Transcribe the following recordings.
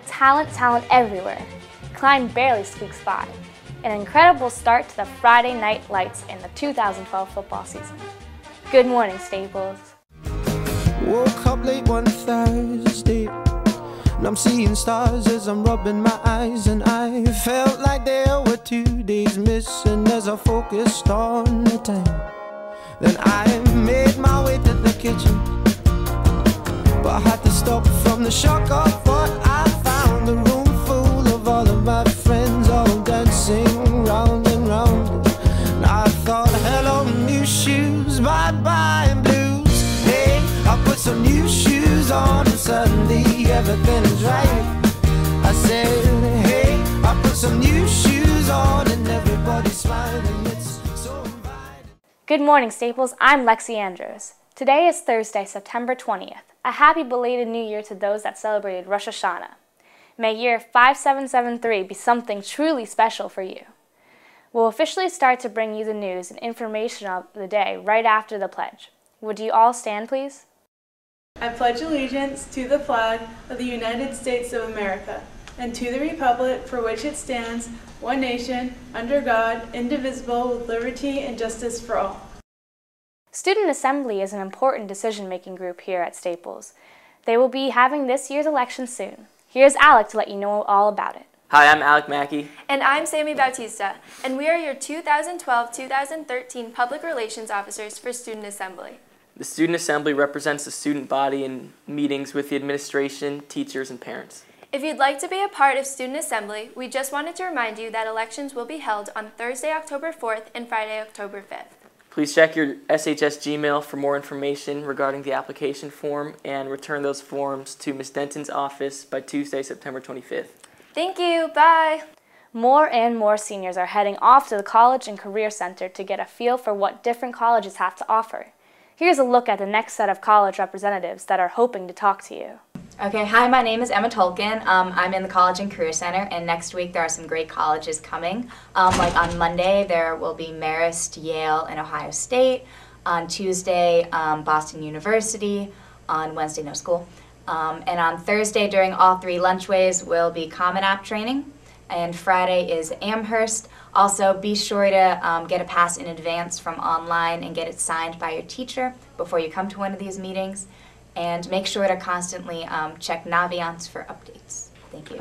Talent, talent everywhere. Klein barely squeaks by. An incredible start to the Friday night lights in the 2012 football season. Good morning, Staples. Woke up late one Thursday, and I'm seeing stars as I'm rubbing my eyes, and I felt like there were 2 days missing as I focused on the time. Then I made my way to the kitchen, but I had to stop from the shock of what I found. A room full of all of my friends, all dancing round and round. And I thought, hello new shoes, bye-bye blues. Hey, I put some new shoes on and suddenly everything is right. I said, hey, I put some new shoes on and everybody's smiling. It's so inviting. Good morning, Staples. I'm Lexi Andrews. Today is Thursday, September 20th. A happy belated New Year to those that celebrated Rosh Hashanah. May year 5773 be something truly special for you. We'll officially start to bring you the news and information of the day right after the pledge. Would you all stand, please? I pledge allegiance to the flag of the United States of America and to the republic for which it stands, one nation, under God, indivisible, with liberty and justice for all. Student Assembly is an important decision-making group here at Staples. They will be having this year's election soon. Here's Alec to let you know all about it. Hi, I'm Alec Mackey. And I'm Sammy Bautista, and we are your 2012-2013 Public Relations Officers for Student Assembly. The Student Assembly represents the student body in meetings with the administration, teachers, and parents. If you'd like to be a part of Student Assembly, we just wanted to remind you that elections will be held on Thursday, October 4th and Friday, October 5th. Please check your SHS Gmail for more information regarding the application form and return those forms to Ms. Denton's office by Tuesday, September 25th. Thank you. Bye. More and more seniors are heading off to the College and Career Center to get a feel for what different colleges have to offer. Here's a look at the next set of college representatives that are hoping to talk to you. Okay, hi, my name is Emma Tolkien. I'm in the College and Career Center, and next week there are some great colleges coming. Like on Monday, there will be Marist, Yale, and Ohio State. On Tuesday, Boston University. On Wednesday, no school. And on Thursday, during all 3 lunchways, will be Common App training. And Friday is Amherst. Also, be sure to get a pass in advance from online and get it signed by your teacher before you come to one of these meetings. And make sure to constantly check Naviance for updates. Thank you.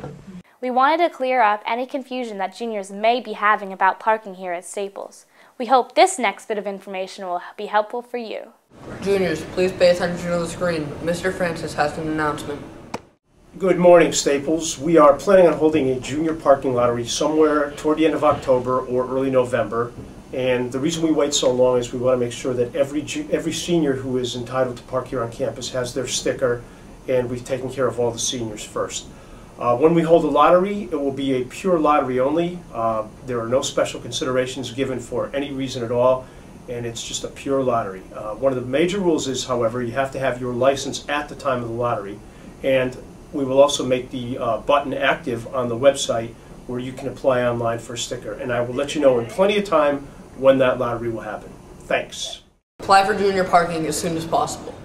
We wanted to clear up any confusion that juniors may be having about parking here at Staples. We hope this next bit of information will be helpful for you. Juniors, please pay attention to the screen. Mr. Francis has an announcement. Good morning, Staples. We are planning on holding a junior parking lottery somewhere toward the end of October or early November. And the reason we wait so long is we want to make sure that every senior who is entitled to park here on campus has their sticker, and we've taken care of all the seniors first. When we hold a lottery, it will be a pure lottery only. There are no special considerations given for any reason at all, and it's just a pure lottery. One of the major rules is, however, you have to have your license at the time of the lottery, and we will also make the button active on the website where you can apply online for a sticker, and I will let you know in plenty of time when that lottery will happen. Thanks. Apply for junior parking as soon as possible.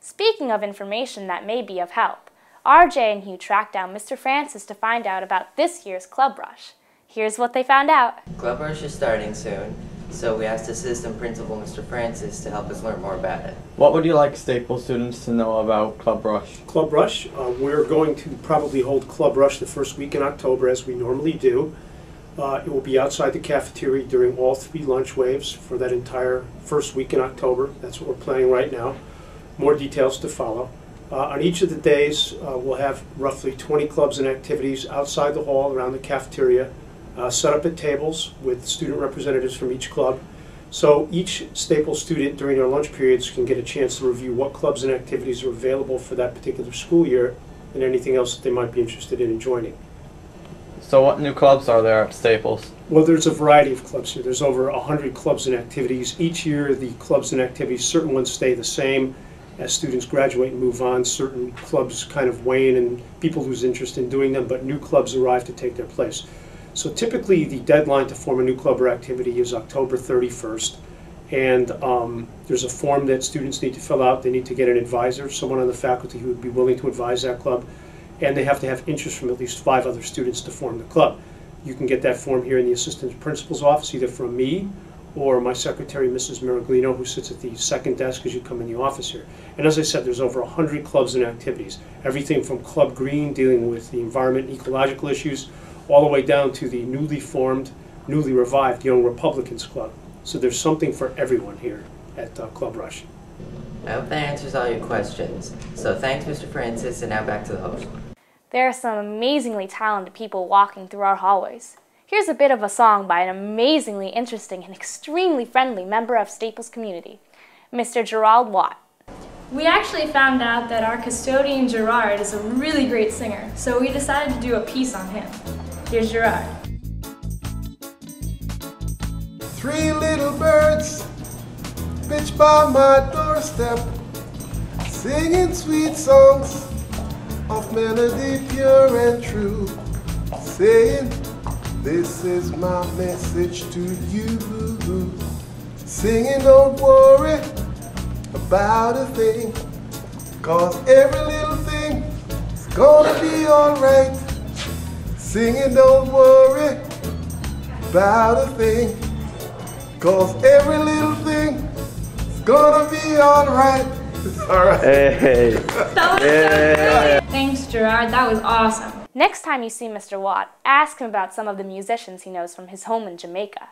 Speaking of information that may be of help, RJ and Hugh tracked down Mr. Francis to find out about this year's Club Rush. Here's what they found out. Club Rush is starting soon, so we asked Assistant Principal Mr. Francis to help us learn more about it. What would you like Staples students to know about Club Rush? Club Rush, we're going to probably hold Club Rush the first week in October as we normally do. It will be outside the cafeteria during all 3 lunch waves for that entire first week in October. That's what we're planning right now. More details to follow. On each of the days, we'll have roughly 20 clubs and activities outside the hall around the cafeteria, set up at tables with student representatives from each club. So each Staples student during their lunch periods can get a chance to review what clubs and activities are available for that particular school year and anything else that they might be interested in joining. So what new clubs are there at Staples? Well, there's a variety of clubs here. There's over 100 clubs and activities. Each year the clubs and activities, certain ones stay the same. As students graduate and move on, certain clubs kind of wane and people lose interest in doing them, but new clubs arrive to take their place. So typically the deadline to form a new club or activity is October 31st. And there's a form that students need to fill out. They need to get an advisor, someone on the faculty who would be willing to advise that club. and they have to have interest from at least 5 other students to form the club. You can get that form here in the assistant principal's office, either from me or my secretary, Mrs. Miraglino, who sits at the second desk as you come in the office here. And as I said, there's over 100 clubs and activities. Everything from Club Green, dealing with the environment and ecological issues, all the way down to the newly formed, newly revived Young Republicans Club. So there's something for everyone here at Club Rush. I hope that answers all your questions. So thanks, Mr. Francis, and now back to the host. There are some amazingly talented people walking through our hallways. Here's a bit of a song by an amazingly interesting and extremely friendly member of Staples community, Mr. Gerald Watt. We actually found out that our custodian Gerard is a really great singer, so we decided to do a piece on him. Here's Gerard. 3 little birds pitch by my doorstep, singing sweet songs of melody pure and true, saying, this is my message to you. Singing, don't worry about a thing, 'cause every little thing is gonna be alright. Singing, don't worry about a thing, 'cause every little thing is gonna be alright. Alright. Hey. That was so great. Thanks, Gerard. That was awesome. Next time you see Mr. Watt, ask him about some of the musicians he knows from his home in Jamaica.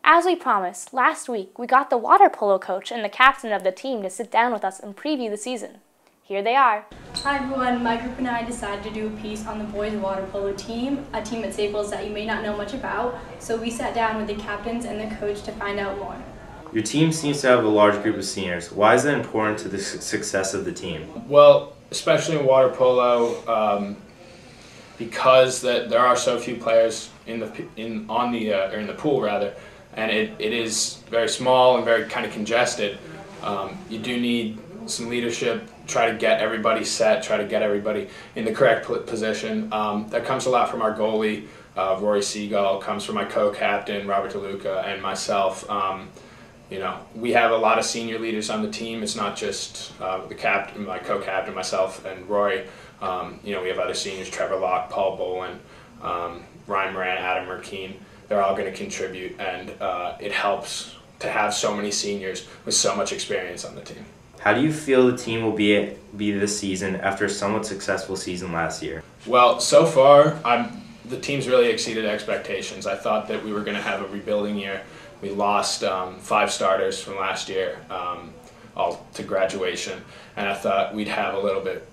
As we promised, last week we got the water polo coach and the captain of the team to sit down with us and preview the season. Here they are. Hi everyone, my group and I decided to do a piece on the boys water polo team, a team at Staples that you may not know much about, so we sat down with the captains and the coach to find out more. Your team seems to have a large group of seniors. Why is that important to the success of the team? Well, especially in water polo, because there are so few players in the pool rather, and it is very small and very kind of congested. You do need some leadership. Try to get everybody set. Try to get everybody in the correct position. That comes a lot from our goalie, Rory Seagull. Comes from my co-captain Robert DeLuca and myself. You know, we have a lot of senior leaders on the team. It's not just the captain, my co-captain, myself, and Rory. You know, we have other seniors, Trevor Locke, Paul Boland, Ryan Moran, Adam Merkeen. They're all going to contribute, and it helps to have so many seniors with so much experience on the team. How do you feel the team will be this season after a somewhat successful season last year? Well, so far, the team's really exceeded expectations. I thought that we were going to have a rebuilding year. We lost 5 starters from last year, all to graduation, and I thought we'd have a little bit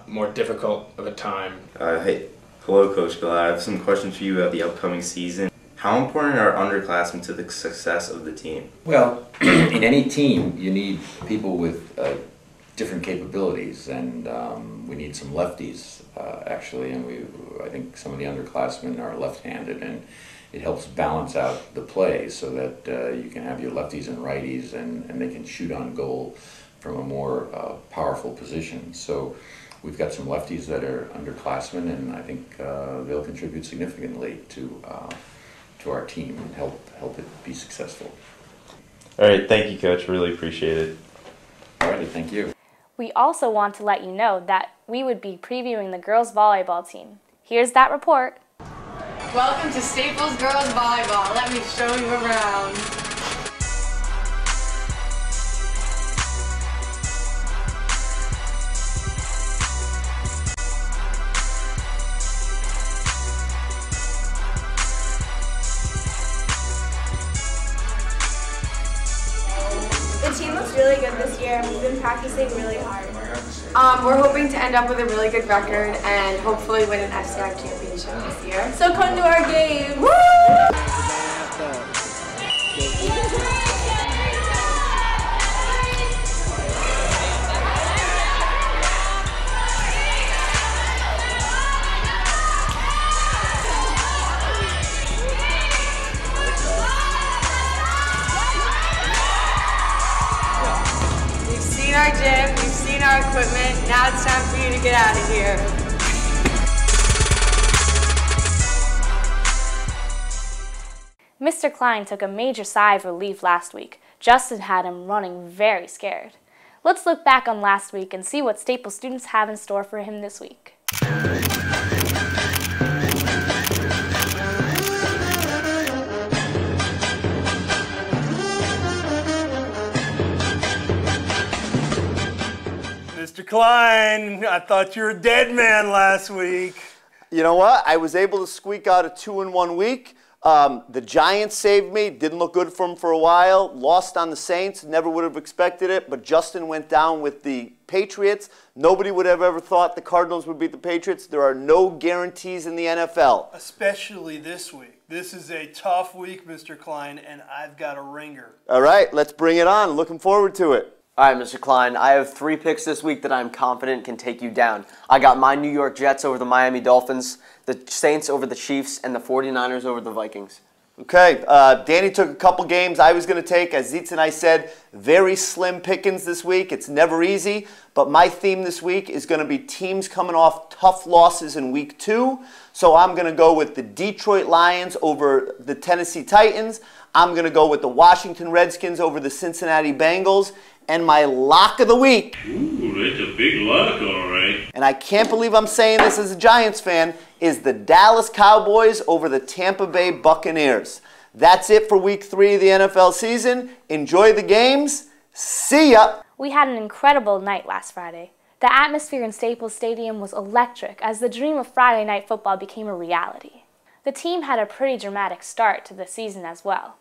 more difficult of a time. Hey, hello Coach Bill. I have some questions for you about the upcoming season. How important are underclassmen to the success of the team? Well, in any team you need people with different capabilities, and we need some lefties actually, and I think some of the underclassmen are left-handed, and it helps balance out the play so that you can have your lefties and righties, and they can shoot on goal from a more powerful position. So we've got some lefties that are underclassmen, and I think they'll contribute significantly to our team and help it be successful. All right, thank you, Coach. Really appreciate it. All right, thank you. We also want to let you know that we would be previewing the girls' volleyball team. Here's that report. Welcome to Staples Girls Volleyball. Let me show you around. The team looks really good this year, and we've been practicing really hard. We're hoping to end up with a really good record and hopefully win an FCI championship this year. So come to our game! Woo! We've seen our gym, we've seen our equipment, now it's time for you to get out of here. Mr. Klein took a major sigh of relief last week. Justin had him running very scared. Let's look back on last week and see what Staples students have in store for him this week. Mr. Klein, I thought you were a dead man last week. You know what? I was able to squeak out a 2-in-1 week. The Giants saved me. Didn't look good for them for a while. Lost on the Saints. Never would have expected it. But Justin went down with the Patriots. Nobody would have ever thought the Cardinals would beat the Patriots. There are no guarantees in the NFL. Especially this week. This is a tough week, Mr. Klein, and I've got a ringer. All right, let's bring it on. Looking forward to it. All right, Mr. Klein, I have 3 picks this week that I'm confident can take you down. I got my New York Jets over the Miami Dolphins, the Saints over the Chiefs, and the 49ers over the Vikings. Okay, Danny took a couple games I was going to take. As Zietz and I said, very slim pickings this week. It's never easy, but my theme this week is going to be teams coming off tough losses in week 2. So I'm going to go with the Detroit Lions over the Tennessee Titans. I'm going to go with the Washington Redskins over the Cincinnati Bengals. And my lock of the week. Ooh, that's a big lock, all right. And I can't believe I'm saying this as a Giants fan, is the Dallas Cowboys over the Tampa Bay Buccaneers. That's it for week 3 of the NFL season. Enjoy the games. See ya. We had an incredible night last Friday. The atmosphere in Staples Stadium was electric as the dream of Friday night football became a reality. The team had a pretty dramatic start to the season as well.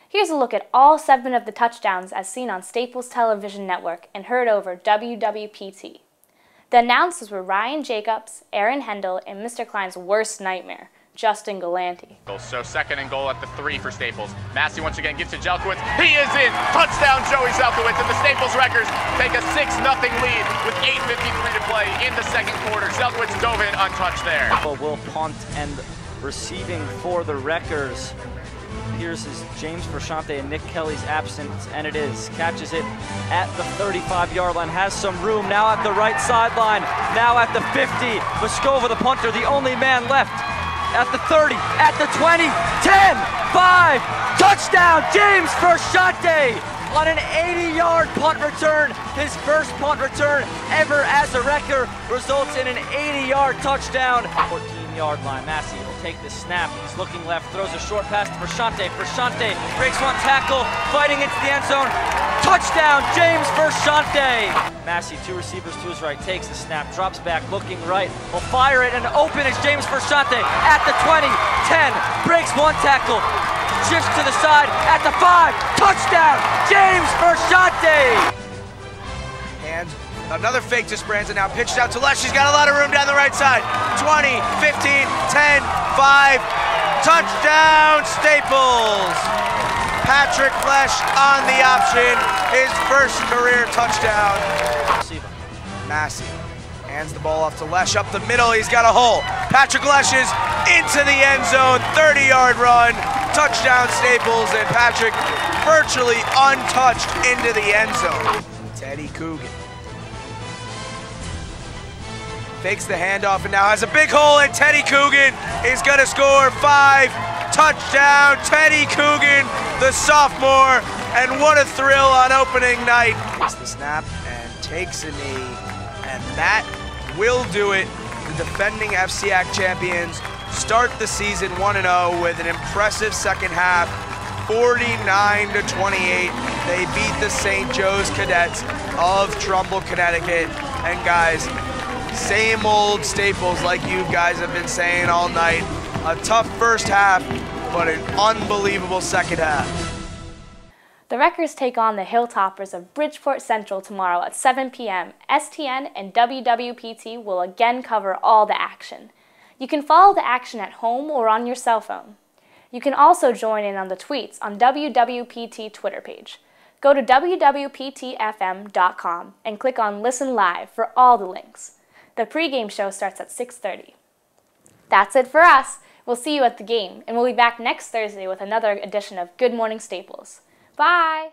Here's a look at all 7 of the touchdowns as seen on Staples Television Network and heard over WWPT. The announcers were Ryan Jacobs, Aaron Hendel, and Mr. Klein's worst nightmare, Justin Galanti. So 2nd and goal at the 3 for Staples. Massey once again gives to Zelkowitz. He is in! Touchdown Joey Zelkowitz, and the Staples Wreckers take a 6-0 lead with 8:53 to play in the 2nd quarter. Zelkowitz dove in untouched there. Will punt and receiving for the Wreckers. Here's James Frashante in Nick Kelly's absence, and it is. Catches it at the 35-yard line, has some room, now at the right sideline, now at the 50. Vescova, the punter, the only man left. At the 30, at the 20, 10, 5, touchdown, James Frashante on an 80-yard punt return. His first punt return ever as a Wrecker results in an 80-yard touchdown. 14-yard line, Massey will take the snap. He's looking left, throws a short pass to Frashante. Frashante breaks one tackle, fighting into the end zone. Touchdown, James Frashante. Massey, 2 receivers to his right, takes the snap, drops back, looking right, will fire it, and open is James Frashante at the 20, 10, breaks one tackle, shifts to the side at the 5, touchdown, James Frashante. And another fake to Branson, now pitched out to left. She's got a lot of room down the right side. 20, 15, 10, 5, touchdown Staples. Patrick Flesch on the option, his first career touchdown. Massey hands the ball off to Lesh up the middle, he's got a hole. Patrick Lesh is into the end zone, 30-yard run, touchdown Staples, and Patrick virtually untouched into the end zone. Teddy Coogan fakes the handoff and now has a big hole, and Teddy Coogan is gonna score 5. Touchdown, Teddy Coogan, the sophomore, and what a thrill on opening night. Takes the snap and takes a knee, and that will do it. The defending FCAC champions start the season 1-0 with an impressive second half, 49-28. They beat the St. Joe's Cadets of Trumbull, Connecticut, and guys, same old Staples like you guys have been saying all night. A tough first half, but an unbelievable second half. The Wreckers take on the Hilltoppers of Bridgeport Central tomorrow at 7 p.m. STN and WWPT will again cover all the action. You can follow the action at home or on your cell phone. You can also join in on the tweets on WWPT Twitter page. Go to wwptfm.com and click on Listen Live for all the links. The pregame show starts at 6:30. That's it for us. We'll see you at the game, and we'll be back next Thursday with another edition of Good Morning Staples. Bye!